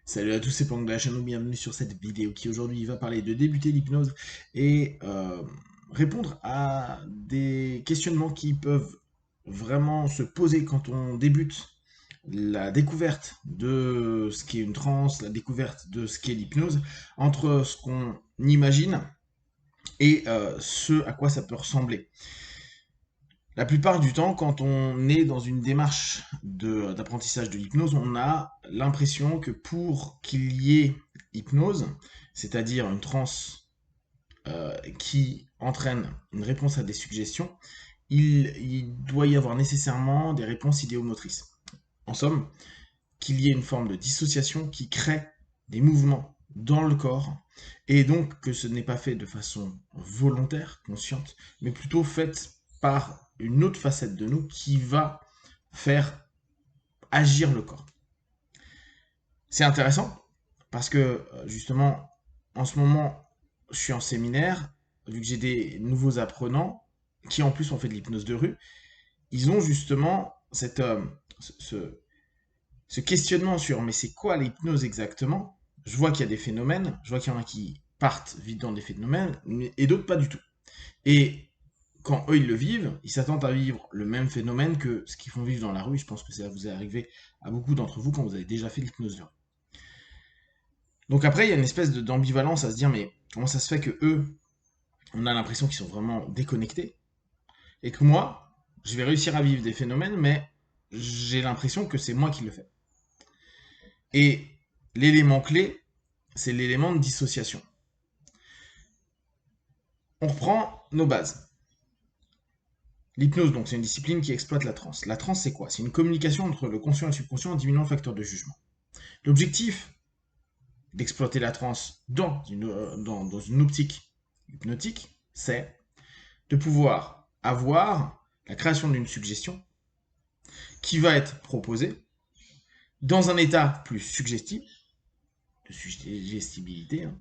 Salut à tous, c'est Pang de la chaîne, bienvenue sur cette vidéo qui aujourd'hui va parler de débuter l'hypnose et répondre à des questionnements qui peuvent vraiment se poser quand on débute la découverte de ce qu'est une transe, la découverte de ce qu'est l'hypnose, entre ce qu'on imagine et ce à quoi ça peut ressembler. La plupart du temps, quand on est dans une démarche d'apprentissage de l'hypnose, on a l'impression que pour qu'il y ait hypnose, c'est-à-dire une transe qui entraîne une réponse à des suggestions, il doit y avoir nécessairement des réponses idéomotrices. En somme, qu'il y ait une forme de dissociation qui crée des mouvements dans le corps, et donc que ce n'est pas fait de façon volontaire, consciente, mais plutôt faite par une autre facette de nous qui va faire agir le corps. C'est intéressant parce que justement, en ce moment, je suis en séminaire, vu que j'ai des nouveaux apprenants qui en plus ont fait de l'hypnose de rue, ils ont justement ce questionnement sur mais c'est quoi l'hypnose exactement. Je vois qu'il y a des phénomènes, je vois qu'il y en a qui partent vite dans des phénomènes et d'autres pas du tout. Et quand eux ils le vivent, ils s'attendent à vivre le même phénomène que ce qu'ils font vivre dans la rue. Je pense que ça vous est arrivé à beaucoup d'entre vous quand vous avez déjà fait de l'hypnose de rue. Donc après, il y a une espèce d'ambivalence à se dire, mais comment ça se fait que eux, on a l'impression qu'ils sont vraiment déconnectés, et que moi, je vais réussir à vivre des phénomènes, mais j'ai l'impression que c'est moi qui le fais. Et l'élément clé, c'est l'élément de dissociation. On reprend nos bases. L'hypnose, donc, c'est une discipline qui exploite la transe. La transe, c'est quoi? C'est une communication entre le conscient et le subconscient en diminuant le facteur de jugement. L'objectif d'exploiter la transe dans une optique hypnotique, c'est de pouvoir avoir la création d'une suggestion qui va être proposée dans un état plus suggestif, de suggestibilité, hein,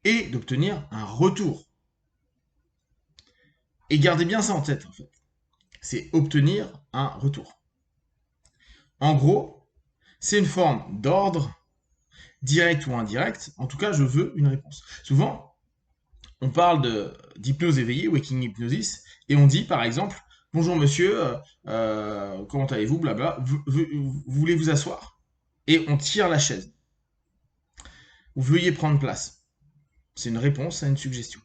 et d'obtenir un retour. Et gardez bien ça en tête, en fait. C'est obtenir un retour. En gros, c'est une forme d'ordre, direct ou indirect. En tout cas, je veux une réponse. Souvent, on parle d'hypnose éveillée, waking hypnosis, et on dit, par exemple, bonjour monsieur, comment allez-vous, blabla, voulez vous asseoir? Et on tire la chaise. Ou veuillez prendre place. C'est une réponse à une suggestion.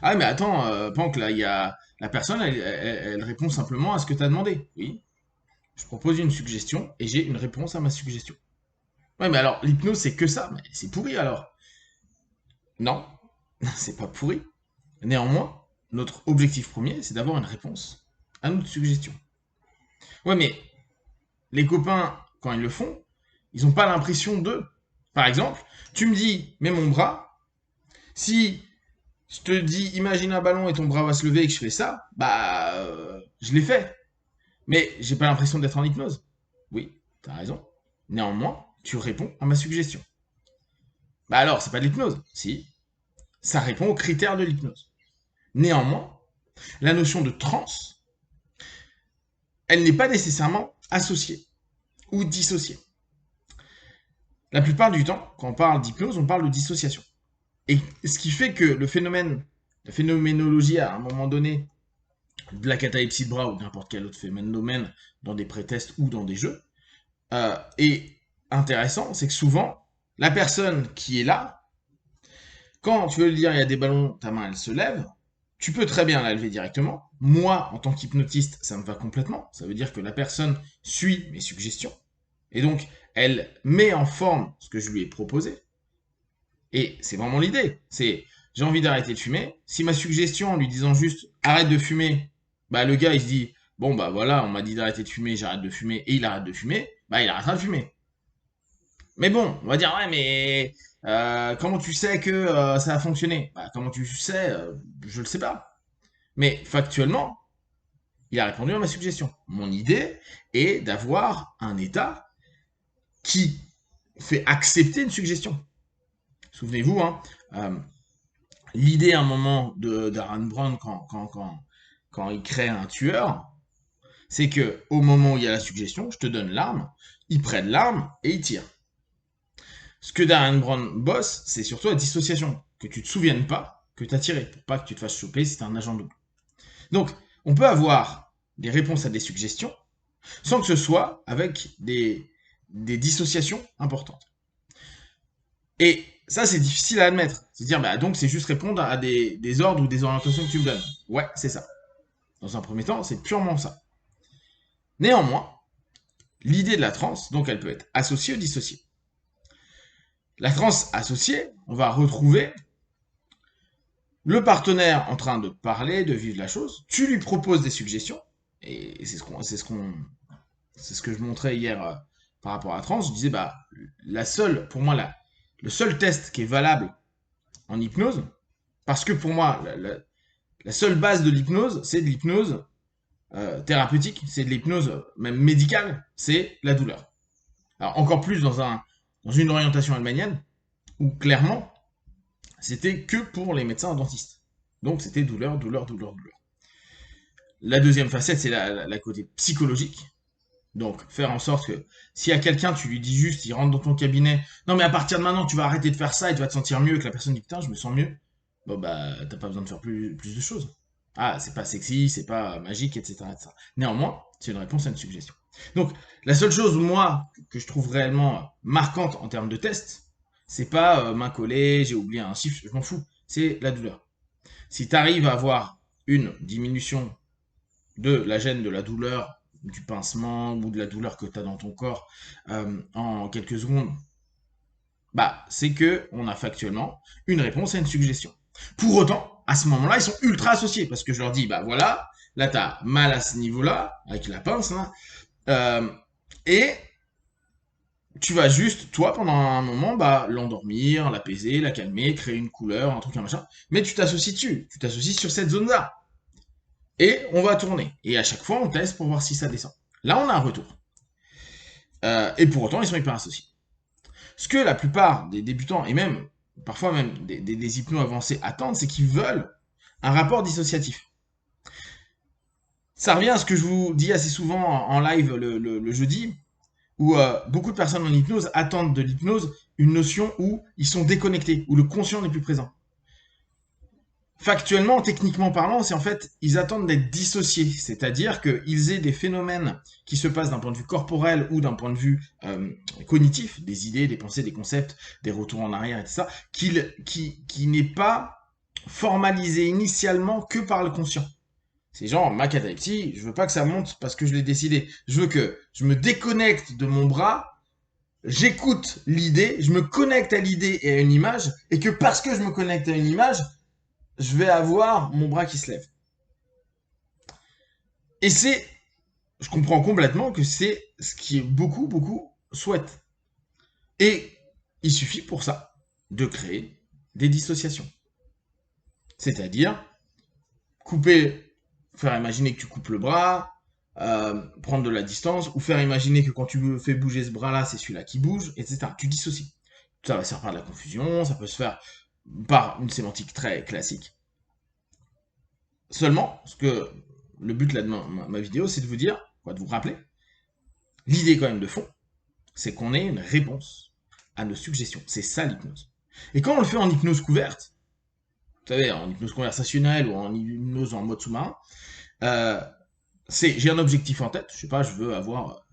Ah mais attends, Pank, là, il y a la personne, elle répond simplement à ce que tu as demandé. Oui, je propose une suggestion et j'ai une réponse à ma suggestion. Ouais, mais alors, l'hypnose, c'est que ça. Mais c'est pourri alors. Non, c'est pas pourri. Néanmoins, notre objectif premier, c'est d'avoir une réponse à notre suggestion. Ouais, mais les copains, quand ils le font, ils n'ont pas l'impression de. Par exemple, tu me dis, mets mon bras. Si je te dis, imagine un ballon et ton bras va se lever et que je fais ça, bah, je l'ai fait. Mais j'ai pas l'impression d'être en hypnose. Oui, t'as raison. Néanmoins, tu réponds à ma suggestion. Bah alors, c'est pas de l'hypnose. Si, ça répond aux critères de l'hypnose. Néanmoins, la notion de transe, elle n'est pas nécessairement associée ou dissociée. La plupart du temps, quand on parle d'hypnose, on parle de dissociation. Et ce qui fait que le phénomène, la phénoménologie à un moment donné, de la catalepsie de bras ou n'importe quel autre phénomène dans des pré-tests ou dans des jeux, est intéressant, c'est que souvent, la personne qui est là, quand tu veux lui dire il y a des ballons, ta main elle se lève, tu peux très bien la lever directement. Moi, en tant qu'hypnotiste, ça me va complètement. Ça veut dire que la personne suit mes suggestions. Et donc, elle met en forme ce que je lui ai proposé. Et c'est vraiment l'idée. C'est, j'ai envie d'arrêter de fumer. Si ma suggestion en lui disant juste arrête de fumer, bah le gars il se dit bon bah voilà, on m'a dit d'arrêter de fumer, j'arrête de fumer et il arrête de fumer, bah il arrêtera de fumer. Mais bon, on va dire ouais mais comment tu sais que ça a fonctionné? Bah comment tu sais, je le sais pas. Mais factuellement, il a répondu à ma suggestion. Mon idée est d'avoir un état qui fait accepter une suggestion. Souvenez-vous, hein, euh, l'idée à un moment d'Aaron Brown quand il crée un tueur, c'est que au moment où il y a la suggestion, je te donne l'arme, il prenne l'arme et il tire. Ce que Darren Brown bosse, c'est surtout la dissociation. Que tu te souviennes pas que tu as tiré, pour pas que tu te fasses choper si t'es un agent double. Donc, on peut avoir des réponses à des suggestions sans que ce soit avec des dissociations importantes. Et ça, c'est difficile à admettre. C'est dire, bah, donc c'est juste répondre à des ordres ou des orientations que tu me donnes. Ouais, c'est ça. Dans un premier temps, c'est purement ça. Néanmoins, l'idée de la transe, donc elle peut être associée ou dissociée. La transe associée, on va retrouver le partenaire en train de parler, de vivre la chose. Tu lui proposes des suggestions, et c'est ce que je montrais hier par rapport à la transe. Je disais, bah, pour moi, le seul test qui est valable en hypnose, parce que pour moi, la seule base de l'hypnose, c'est de l'hypnose thérapeutique, c'est de l'hypnose même médicale, c'est la douleur. Alors encore plus dans une orientation allemandienne, où clairement, c'était que pour les médecins dentistes. Donc c'était douleur, douleur, douleur, douleur. La deuxième facette, c'est la côté psychologique. Donc, faire en sorte que s'il y a quelqu'un, tu lui dis juste, il rentre dans ton cabinet, non mais à partir de maintenant, tu vas arrêter de faire ça et tu vas te sentir mieux, que la personne dit putain, je me sens mieux. Bon bah, t'as pas besoin de faire plus de choses. Ah, c'est pas sexy, c'est pas magique, etc., etc. Néanmoins, c'est une réponse à une suggestion. Donc, la seule chose, moi, que je trouve réellement marquante en termes de test, c'est pas main collée, j'ai oublié un chiffre, je m'en fous, c'est la douleur. Si tu arrives à avoir une diminution de la gêne, de la douleur, du pincement ou de la douleur que tu as dans ton corps en quelques secondes, bah, c'est que on a factuellement une réponse à une suggestion. Pour autant, à ce moment-là, ils sont ultra associés parce que je leur dis, bah voilà, là tu as mal à ce niveau-là, avec la pince, hein, et tu vas juste, toi, pendant un moment, bah, l'endormir, l'apaiser, la calmer, créer une couleur, un truc, un machin, mais tu t'associes dessus, tu t'associes sur cette zone-là. Et on va tourner. Et à chaque fois, on teste pour voir si ça descend. Là, on a un retour. Et pour autant, ils sont hyper associés. Ce que la plupart des débutants, et même parfois même des hypnos avancés attendent, c'est qu'ils veulent un rapport dissociatif. Ça revient à ce que je vous dis assez souvent en live le jeudi, où beaucoup de personnes en hypnose attendent de l'hypnose une notion où ils sont déconnectés, où le conscient n'est plus présent. Factuellement, techniquement parlant, c'est en fait, ils attendent d'être dissociés, c'est-à-dire qu'ils aient des phénomènes qui se passent d'un point de vue corporel ou d'un point de vue cognitif, des idées, des pensées, des concepts, des retours en arrière et tout ça, qui n'est pas formalisé initialement que par le conscient. C'est genre, ma catalepsie, je veux pas que ça monte parce que je l'ai décidé. Je veux que je me déconnecte de mon bras, j'écoute l'idée, je me connecte à l'idée et à une image, et que parce que je me connecte à une image, je vais avoir mon bras qui se lève. Et je comprends complètement que c'est ce qui beaucoup souhaitent. Et il suffit pour ça de créer des dissociations. C'est-à-dire faire imaginer que tu coupes le bras, prendre de la distance, ou faire imaginer que quand tu fais bouger ce bras-là, c'est celui-là qui bouge, etc. Tu dissocies. Ça va se faire par de la confusion, ça peut se faire par une sémantique très classique. Seulement, ce que le but là de ma vidéo, c'est de vous dire, de vous rappeler, l'idée quand même de fond, c'est qu'on ait une réponse à nos suggestions. C'est ça l'hypnose. Et quand on le fait en hypnose couverte, vous savez, en hypnose conversationnelle ou en hypnose en mode sous-marin, j'ai un objectif en tête, je sais pas, je veux avoir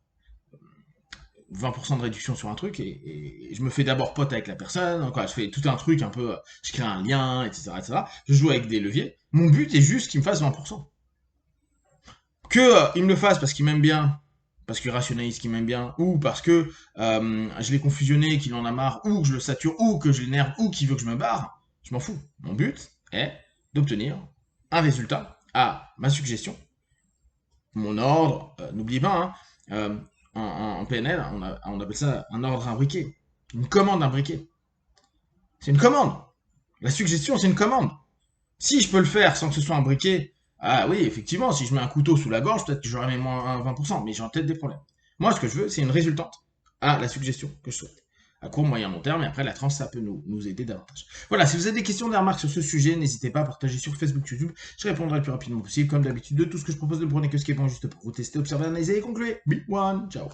20% de réduction sur un truc et je me fais d'abord pote avec la personne, encore, je fais tout un truc un peu, je crée un lien, etc., etc. Je joue avec des leviers. Mon but est juste qu'il me fasse 20%. Il me le fasse parce qu'il m'aime bien, parce qu'il rationalise qu'il m'aime bien, ou parce que je l'ai confusionné, qu'il en a marre, ou que je le sature, ou que je l'énerve, ou qu'il veut que je me barre, je m'en fous. Mon but est d'obtenir un résultat à ma suggestion, mon ordre, n'oubliez pas, hein, en PNL, on appelle ça un ordre imbriqué. Une commande imbriquée. C'est une commande. La suggestion, c'est une commande. Si je peux le faire sans que ce soit imbriqué, ah oui, effectivement, si je mets un couteau sous la gorge, peut-être que j'aurais mis moins 20%, mais j'aurai peut-être des problèmes. Moi, ce que je veux, c'est une résultante à la suggestion que je souhaite. À court, moyen, long terme, et après, la transe, ça peut nous aider davantage. Voilà, si vous avez des questions, des remarques sur ce sujet, n'hésitez pas à partager sur Facebook, YouTube. Je répondrai le plus rapidement possible. Comme d'habitude, de tout ce que je propose, ne prenez que ce qui est bon juste pour vous tester, observer, analyser et conclure. Big one, ciao.